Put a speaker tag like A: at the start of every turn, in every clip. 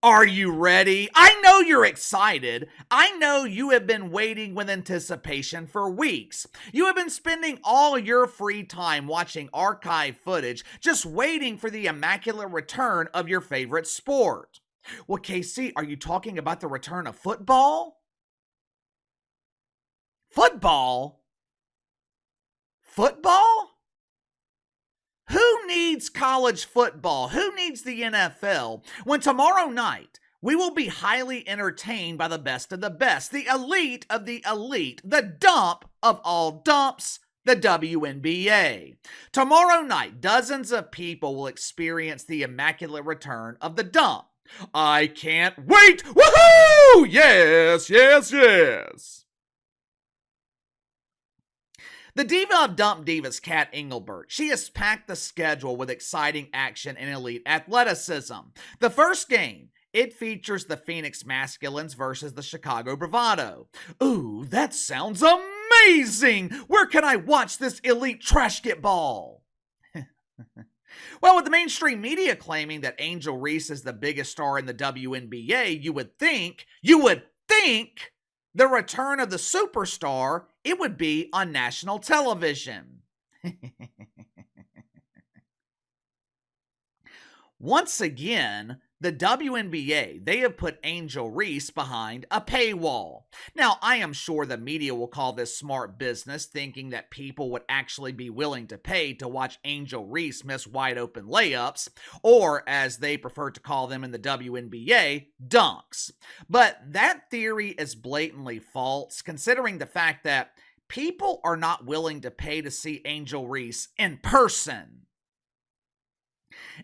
A: Are you ready? I know you're excited. I know you have been waiting with anticipation for weeks. You have been spending all your free time watching archive footage, just waiting for the immaculate return of your favorite sport. Well, KC, are you talking about the return of football? Football? Football? Who needs college football? Who needs the NFL when tomorrow night we will be highly entertained by the best of the best, the elite of the elite, the dump of all dumps, the WNBA. Tomorrow night, dozens of people will experience the immaculate return of the dump. I can't wait! Woohoo! Yes, yes, yes! The diva of Dump Divas, Kat Engelbert, she has packed the schedule with exciting action and elite athleticism. The first game, it features the Phoenix Masculines versus the Chicago Bravado. Ooh, that sounds amazing! Where can I watch this elite trash get ball? Well, with the mainstream media claiming that Angel Reese is the biggest star in the WNBA, you would think the return of the superstar, it would be on national television. Once again, the WNBA, they have put Angel Reese behind a paywall. Now, I am sure the media will call this smart business, thinking that people would actually be willing to pay to watch Angel Reese miss wide open layups, or as they prefer to call them in the WNBA, dunks. But that theory is blatantly false, considering the fact that people are not willing to pay to see Angel Reese in person.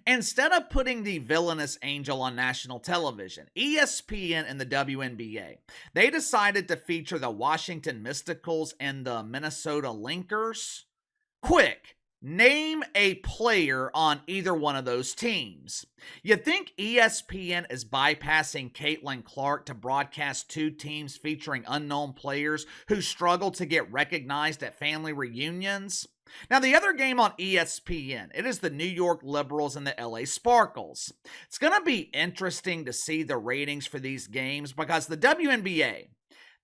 A: Instead of putting the villainous Angel on national television, ESPN and the WNBA, they decided to feature the Washington Mysticals and the Minnesota Linkers. Quick, name a player on either one of those teams. You think ESPN is bypassing Caitlin Clark to broadcast two teams featuring unknown players who struggle to get recognized at family reunions? Now, the other game on ESPN, it is the New York Liberals and the LA Sparkles. It's going to be interesting to see the ratings for these games because the WNBA,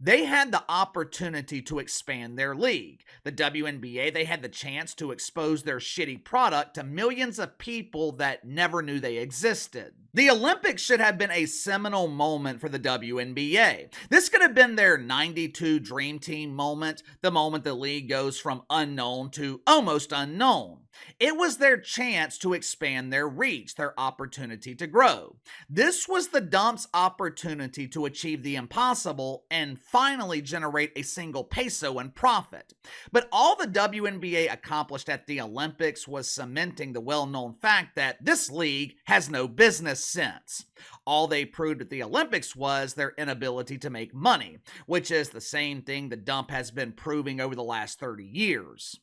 A: they had the opportunity to expand their league. The WNBA, they had the chance to expose their shitty product to millions of people that never knew they existed. The Olympics should have been a seminal moment for the WNBA. This could have been their 92 Dream Team moment, the moment the league goes from unknown to almost unknown. It was their chance to expand their reach, their opportunity to grow. This was the Dump's opportunity to achieve the impossible and finally generate a single peso in profit. But all the WNBA accomplished at the Olympics was cementing the well-known fact that this league has no business sense. All they proved at the Olympics was their inability to make money, which is the same thing the Dump has been proving over the last 30 years.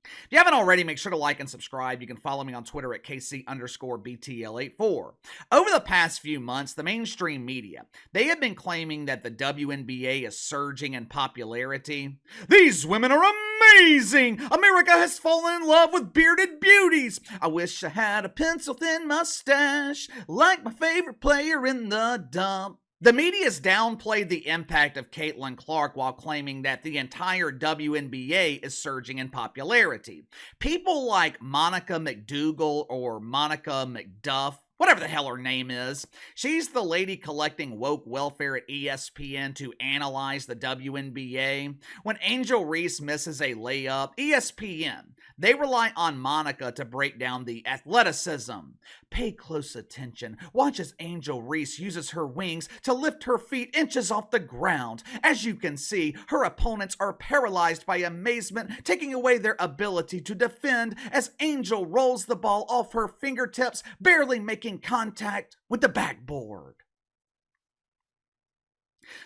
A: If you haven't already, make sure to like and subscribe. You can follow me on Twitter at KC_BTL84. Over the past few months, the mainstream media, they have been claiming that the WNBA is surging in popularity. These women are amazing! America has fallen in love with bearded beauties. I wish I had a pencil-thin mustache like my favorite player in the Dump. The media's downplayed the impact of Caitlin Clark while claiming that the entire WNBA is surging in popularity. People like Monica McDougal or Monica McDuff, whatever the hell her name is, she's the lady collecting woke welfare at ESPN to analyze the WNBA. When Angel Reese misses a layup, ESPN, they rely on Monica to break down the athleticism. Pay close attention. Watch as Angel Reese uses her wings to lift her feet inches off the ground. As you can see, her opponents are paralyzed by amazement, taking away their ability to defend as Angel rolls the ball off her fingertips, barely making contact with the backboard.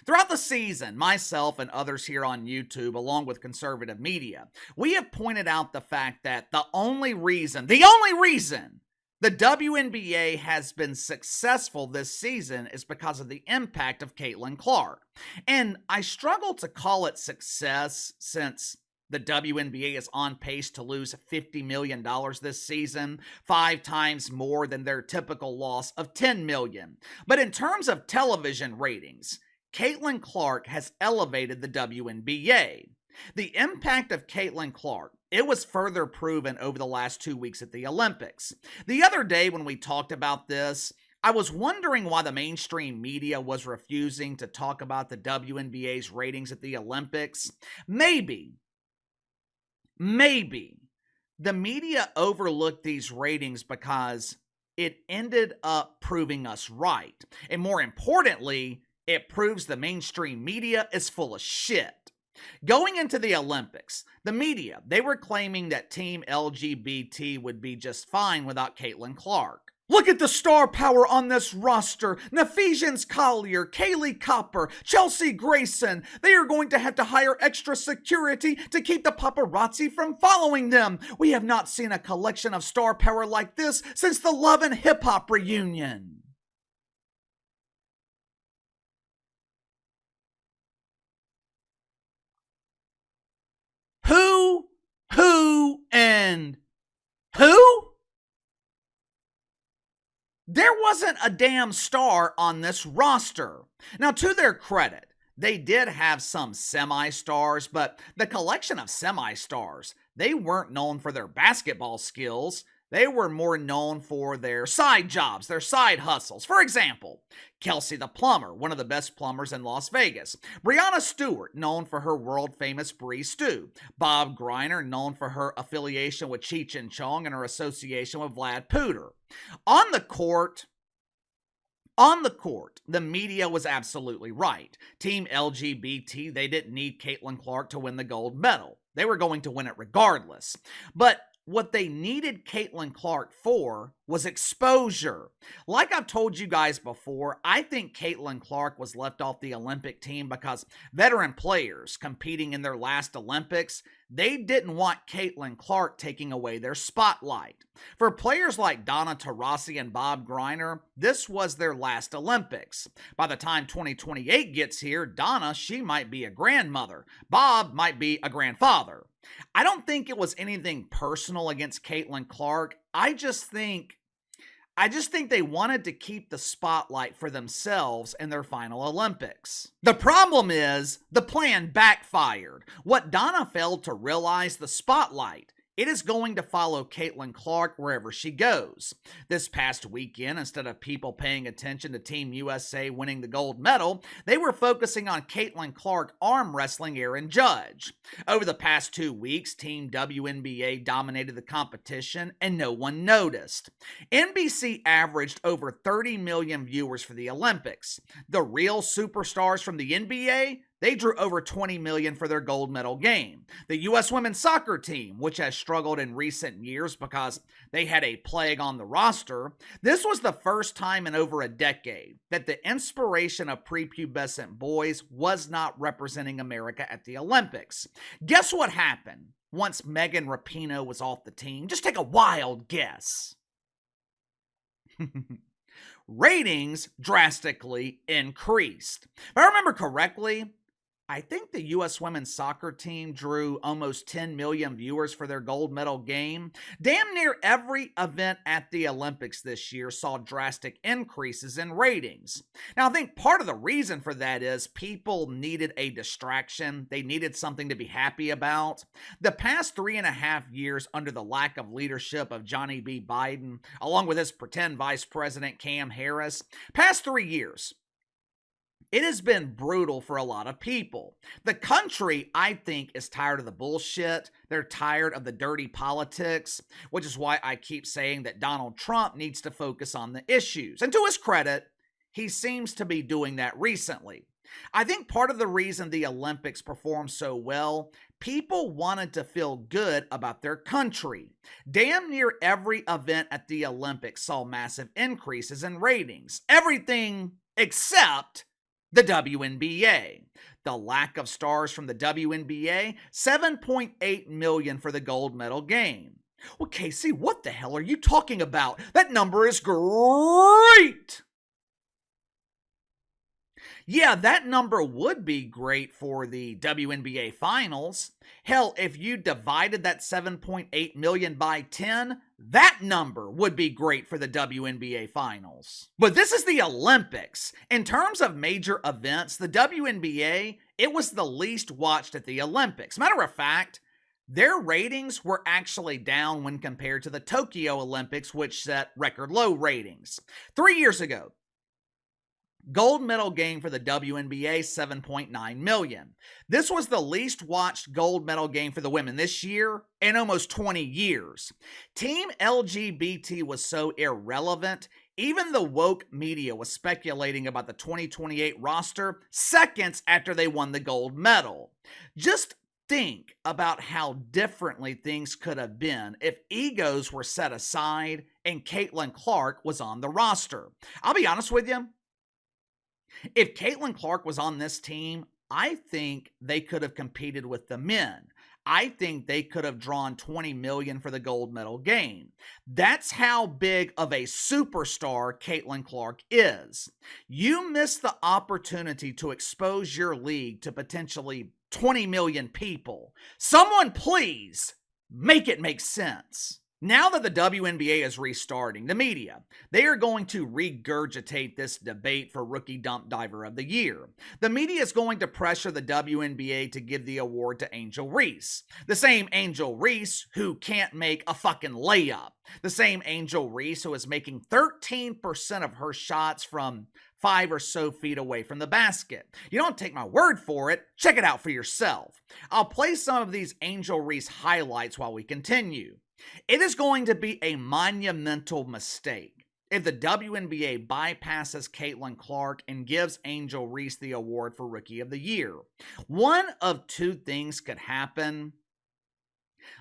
A: Throughout the season, myself and others here on YouTube, along with conservative media, we have pointed out the fact that the only reason the WNBA has been successful this season is because of the impact of Caitlin Clark. And I struggle to call it success since The WNBA is on pace to lose $50 million this season, 5 times more than their typical loss of $10 million. But in terms of television ratings, Caitlin Clark has elevated the WNBA. The impact of Caitlin Clark, it was further proven over the last 2 weeks at the Olympics. The other day when we talked about this, I was wondering why the mainstream media was refusing to talk about the WNBA's ratings at the Olympics. Maybe the media overlooked these ratings because it ended up proving us right. And more importantly, it proves the mainstream media is full of shit. Going into the Olympics, the media, they were claiming that Team LGBT would be just fine without Caitlin Clark. Look at the star power on this roster. Nafisians Collier, Kaylee Copper, Chelsea Grayson. They are going to have to hire extra security to keep the paparazzi from following them. We have not seen a collection of star power like this since the Love and Hip Hop reunion. And who? There wasn't a damn star on this roster. Now, to their credit, they did have some semi-stars, but the collection of semi-stars, they weren't known for their basketball skills. They were more known for their side jobs, their side hustles. For example, Kelsey the Plumber, one of the best plumbers in Las Vegas. Brianna Stewart, known for her world-famous Brie Stew. Bob Griner, known for her affiliation with Cheech and Chong and her association with Vlad Pooter. On the court, the media was absolutely right. Team LGBT, they didn't need Caitlin Clark to win the gold medal. They were going to win it regardless. But what they needed Caitlin Clark for was exposure. Like I've told you guys before, I think Caitlin Clark was left off the Olympic team because veteran players competing in their last Olympics, they didn't want Caitlin Clark taking away their spotlight. For players like Donna Taurasi and Bob Griner, this was their last Olympics. By the time 2028 gets here, Donna, she might be a grandmother. Bob might be a grandfather. I don't think it was anything personal against Caitlin Clark. I just think they wanted to keep the spotlight for themselves in their final Olympics. The problem is, the plan backfired. What Donna failed to realize, the spotlight, it is going to follow Caitlin Clark wherever she goes. This past weekend, instead of people paying attention to Team USA winning the gold medal, they were focusing on Caitlin Clark arm wrestling Aaron Judge. Over the past 2 weeks, Team WNBA dominated the competition and no one noticed. NBC averaged over 30 million viewers for the Olympics. The real superstars from the NBA, they drew over 20 million for their gold medal game. The U.S. women's soccer team, which has struggled in recent years because they had a plague on the roster, this was the first time in over a decade that the inspiration of prepubescent boys was not representing America at the Olympics. Guess what happened once Megan Rapinoe was off the team? Just take a wild guess. Ratings drastically increased. If I remember correctly, I think the U.S. women's soccer team drew almost 10 million viewers for their gold medal game. Damn near every event at the Olympics this year saw drastic increases in ratings. Now, I think part of the reason for that is people needed a distraction. They needed something to be happy about. The past 3.5 years under the lack of leadership of Johnny B. Biden, along with his pretend vice president Cam Harris, past 3 years, it has been brutal for a lot of people. The country, I think, is tired of the bullshit. They're tired of the dirty politics, which is why I keep saying that Donald Trump needs to focus on the issues. And to his credit, he seems to be doing that recently. I think part of the reason the Olympics performed so well, people wanted to feel good about their country. Damn near every event at the Olympics saw massive increases in ratings. Everything except the WNBA. The lack of stars from the WNBA, 7.8 million for the gold medal game. Well, Casey, what the hell are you talking about? That number is great! Yeah, that number would be great for the WNBA finals. Hell, if you divided that 7.8 million by 10, that number would be great for the WNBA finals. But this is the Olympics. In terms of major events, the WNBA, it was the least watched at the Olympics. Matter of fact, their ratings were actually down when compared to the Tokyo Olympics, which set record low ratings. 3 years ago, gold medal game for the WNBA, 7.9 million. This was the least watched gold medal game for the women this year in almost 20 years. Team LGBT was so irrelevant, even the woke media was speculating about the 2028 roster seconds after they won the gold medal. Just think about how differently things could have been if egos were set aside and Caitlin Clark was on the roster. I'll be honest with you. If Caitlin Clark was on this team, I think they could have competed with the men. I think they could have drawn 20 million for the gold medal game. That's how big of a superstar Caitlin Clark is. You miss the opportunity to expose your league to potentially 20 million people. Someone please make it make sense. Now that the WNBA is restarting, the media, they are going to regurgitate this debate for Rookie Dump Diver of the Year. The media is going to pressure the WNBA to give the award to Angel Reese. The same Angel Reese who can't make a fucking layup. The same Angel Reese who is making 13% of her shots from 5 or so feet away from the basket. You don't take my word for it, check it out for yourself. I'll play some of these Angel Reese highlights while we continue. It is going to be a monumental mistake if the WNBA bypasses Caitlin Clark and gives Angel Reese the award for Rookie of the Year. One of two things could happen.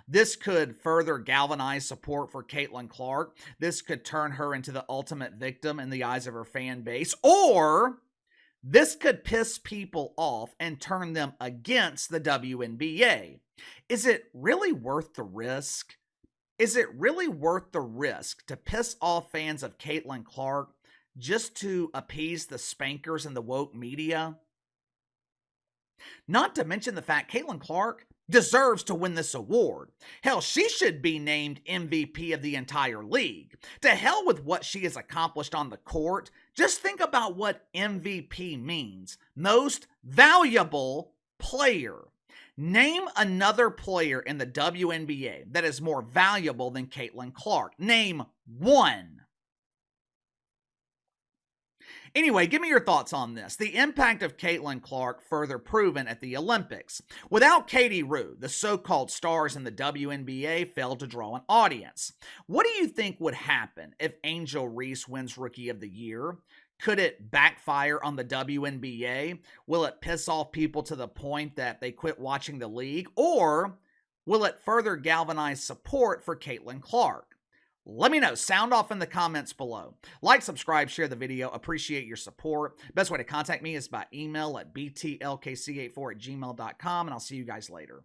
A: This could further galvanize support for Caitlin Clark. This could turn her into the ultimate victim in the eyes of her fan base. Or this could piss people off and turn them against the WNBA. Is it really worth the risk? Is it really worth the risk to piss off fans of Caitlin Clark just to appease the spankers and the woke media? Not to mention the fact Caitlin Clark deserves to win this award. Hell, she should be named MVP of the entire league. To hell with what she has accomplished on the court. Just think about what MVP means. Most valuable player. Name another player in the WNBA that is more valuable than Caitlin Clark. Name one. Anyway, give me your thoughts on this. The impact of Caitlin Clark further proven at the Olympics. Without Katie Rue, the so-called stars in the WNBA failed to draw an audience. What do you think would happen if Angel Reese wins Rookie of the Year? Could it backfire on the WNBA? Will it piss off people to the point that they quit watching the league? Or will it further galvanize support for Caitlin Clark? Let me know. Sound off in the comments below. Like, subscribe, share the video. Appreciate your support. Best way to contact me is by email at btlkc84@gmail.com, and I'll see you guys later.